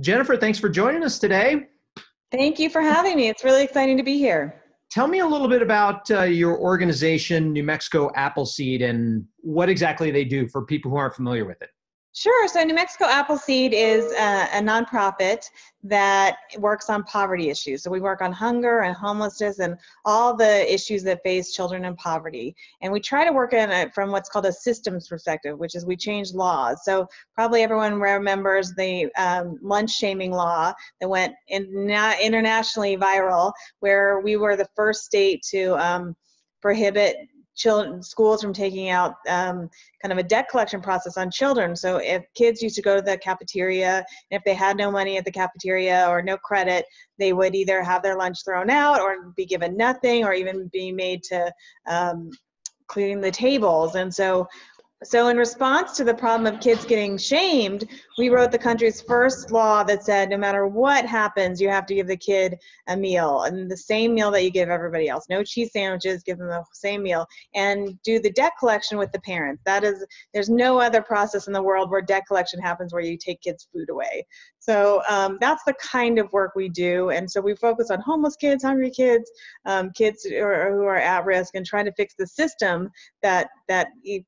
Jennifer, thanks for joining us today. Thank you for having me. It's really exciting to be here. Tell me a little bit about your organization, New Mexico Appleseed, and what exactly they do for people who aren't familiar with it. Sure. So New Mexico Appleseed is a nonprofit that works on poverty issues. So we work on hunger and homelessness and all the issues that face children in poverty. And we try to work in it from what's called a systems perspective, which is we change laws. So probably everyone remembers the lunch shaming law that went internationally viral, where we were the first state to prohibit schools from taking out kind of a debt collection process on children. So if kids used to go to the cafeteria, and if they had no money at the cafeteria or no credit, they would either have their lunch thrown out or be given nothing or even be made to clean the tables. And so in response to the problem of kids getting shamed, we wrote the country's first law that said no matter what happens, you have to give the kid a meal, and the same meal that you give everybody else. No cheese sandwiches, give them the same meal, and do the debt collection with the parents. There's no other process in the world where debt collection happens where you take kids' food away. So that's the kind of work we do. And so we focus on homeless kids, hungry kids, kids who are at risk, and trying to fix the system that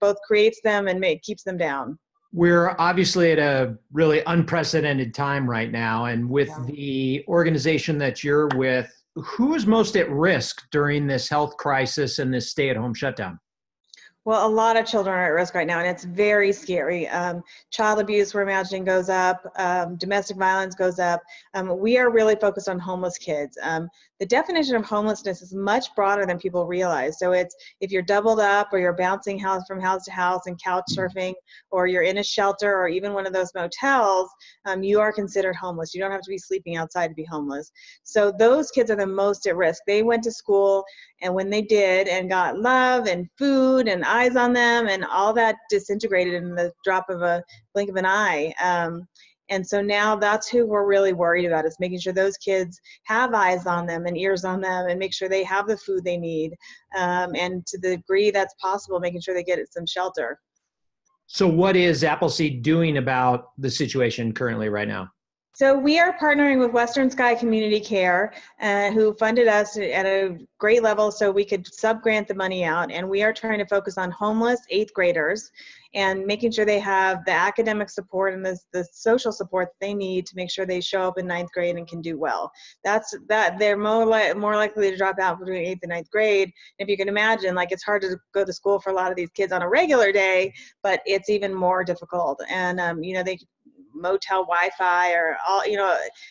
both creates them and keeps them down. We're obviously at a really unprecedented time right now. And with the organization that you're with, who is most at risk during this health crisis and this stay-at-home shutdown? Well, a lot of children are at risk right now, and it's very scary. Child abuse, we're imagining, goes up. Domestic violence goes up. We are really focused on homeless kids. The definition of homelessness is much broader than people realize. So it's if you're doubled up, or you're bouncing from house to house and couch surfing, or you're in a shelter or even one of those motels, you are considered homeless. You don't have to be sleeping outside to be homeless. So those kids are the most at risk. They went to school, and when they did and got love and food and eyes on them, and all that disintegrated in the drop of a blink of an eye. And so now that's who we're really worried about, is making sure those kids have eyes on them and ears on them, and make sure they have the food they need. And to the degree that's possible, making sure they get some shelter. So what is Appleseed doing about the situation currently right now? So we are partnering with Western Sky Community Care, who funded us at a great level so we could sub-grant the money out. And we are trying to focus on homeless 8th graders and making sure they have the academic support and the social support that they need to make sure they show up in 9th grade and can do well. They're more likely to drop out between 8th and 9th grade. If you can imagine, like, it's hard to go to school for a lot of these kids on a regular day, but it's even more difficult. And they motel Wi-Fi or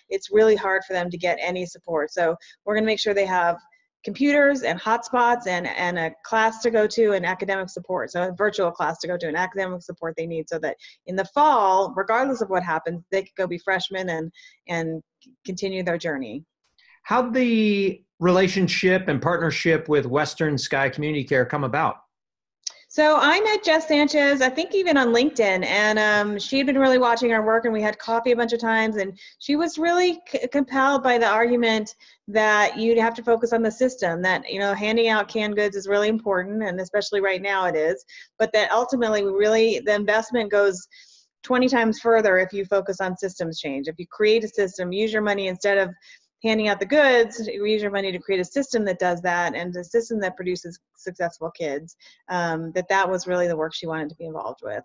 it's really hard for them to get any support. So we're going to make sure they have computers and hotspots and a class to go to and academic support. So a virtual class to go to and academic support they need, so that in the fall, regardless of what happens, they could go be freshmen and continue their journey. How'd the relationship and partnership with Western Sky Community Care come about? So I met Jess Sanchez, I think even on LinkedIn, and she had been really watching our work, and we had coffee a bunch of times, and she was really compelled by the argument that you'd have to focus on the system, that, handing out canned goods is really important, and especially right now it is, but that ultimately the investment goes 20 times further if you focus on systems change. If you create a system, use your money instead of handing out the goods, use your money to create a system that does that, and a system that produces successful kids. That was really the work she wanted to be involved with.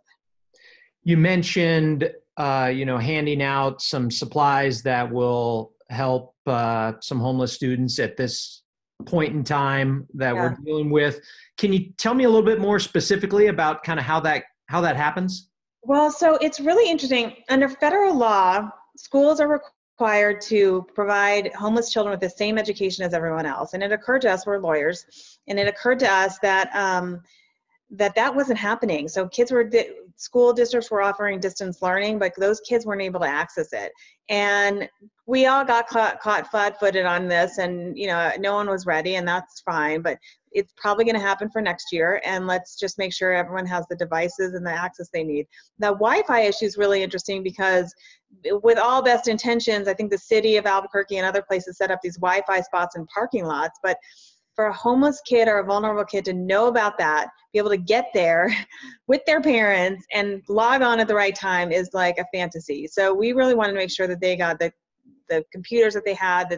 You mentioned, handing out some supplies that will help some homeless students at this point in time that we're dealing with. Can you tell me a little bit more specifically about kind of how that happens? Well, so it's really interesting. Under federal law, schools are required to provide homeless children with the same education as everyone else. And it occurred to us, we're lawyers, and it occurred to us that that wasn't happening. So school districts were offering distance learning, but those kids weren't able to access it. And we all got caught flat-footed on this, and no one was ready, and that's fine, but it's probably going to happen for next year, and let's just make sure everyone has the devices and the access they need. The Wi-Fi issue is really interesting because with all best intentions, I think the city of Albuquerque and other places set up these Wi-Fi spots in parking lots, but for a homeless kid or a vulnerable kid to know about that, be able to get there with their parents and log on at the right time is like a fantasy. So we really wanted to make sure that they got the computers that they had,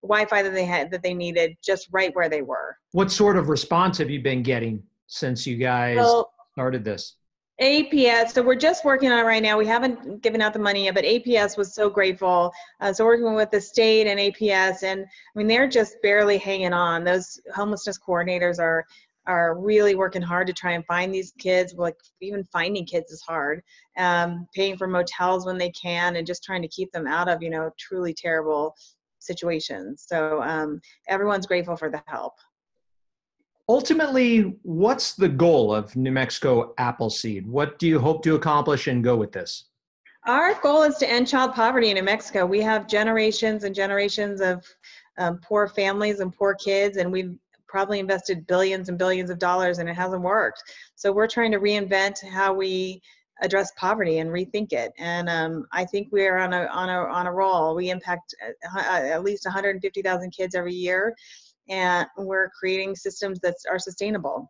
Wi-Fi that they had, that they needed, just right where they were. What sort of response have you been getting since you guys started this? APS, so we're just working on it right now. We haven't given out the money yet, but APS was so grateful. So working with the state and APS, and I mean, they're just barely hanging on. Those homelessness coordinators are really working hard to try and find these kids. Like, even finding kids is hard. Paying for motels when they can, and just trying to keep them out of, truly terrible situations. So everyone's grateful for the help. Ultimately, what's the goal of New Mexico Appleseed? What do you hope to accomplish and go with this? Our goal is to end child poverty in New Mexico. We have generations and generations of poor families and poor kids, and we've probably invested billions and billions of dollars, and it hasn't worked. So we're trying to reinvent how we address poverty and rethink it. And I think we're on a roll. We impact at least 150,000 kids every year, and we're creating systems that are sustainable.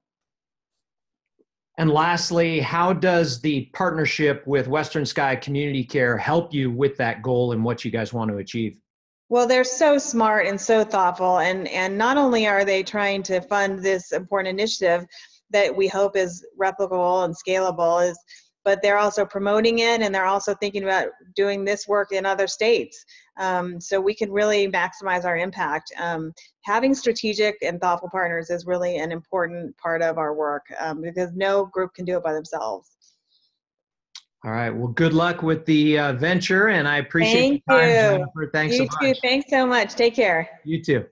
And lastly, how does the partnership with Western Sky Community Care help you with that goal and what you guys want to achieve? Well, they're so smart and so thoughtful, and not only are they trying to fund this important initiative that we hope is replicable and scalable, but they're also promoting it, and they're also thinking about doing this work in other states. So we can really maximize our impact. Having strategic and thoughtful partners is really an important part of our work, because no group can do it by themselves. All right. Well, good luck with the venture, and I appreciate Thank your time, you. Jennifer. Thanks so much. You too. Thanks so much. Take care. You too.